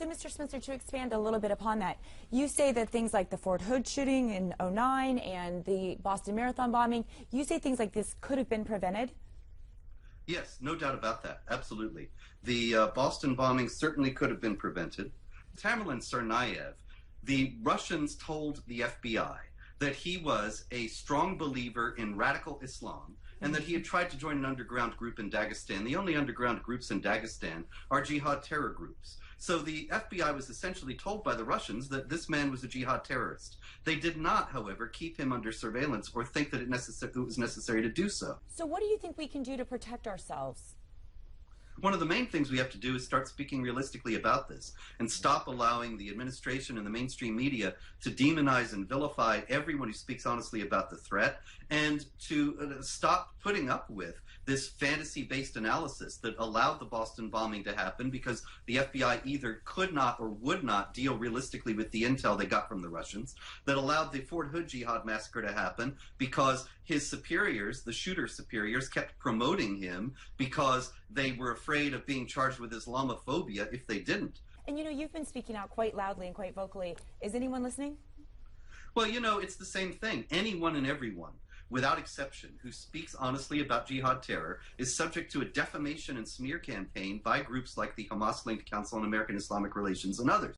So, Mr. Spencer, to expand a little bit upon that, you say that things like the Fort Hood shooting in '09 and the Boston Marathon bombing, you say things like this could have been prevented? Yes, no doubt about that. Absolutely. The Boston bombing certainly could have been prevented. Tamerlan Tsarnaev, the Russians told the FBI that he was a strong believer in radical Islam and that he had tried to join an underground group in Dagestan. The only underground groups in Dagestan are jihad terror groups. So the FBI was essentially told by the Russians that this man was a jihad terrorist. They did not, however, keep him under surveillance or think that it was necessary to do so. So what do you think we can do to protect ourselves? One of the main things we have to do is start speaking realistically about this and stop allowing the administration and the mainstream media to demonize and vilify everyone who speaks honestly about the threat, and to stop putting up with this fantasy-based analysis that allowed the Boston bombing to happen because the FBI either could not or would not deal realistically with the intel they got from the Russians, that allowed the Fort Hood jihad massacre to happen because his superiors, the shooter superiors, kept promoting him because they were afraid of being charged with Islamophobia if they didn't. And you know, you've been speaking out quite loudly and quite vocally. Is anyone listening? Well, you know, it's the same thing. Anyone and everyone, without exception, who speaks honestly about jihad terror is subject to a defamation and smear campaign by groups like the Hamas-linked Council on American Islamic Relations and others.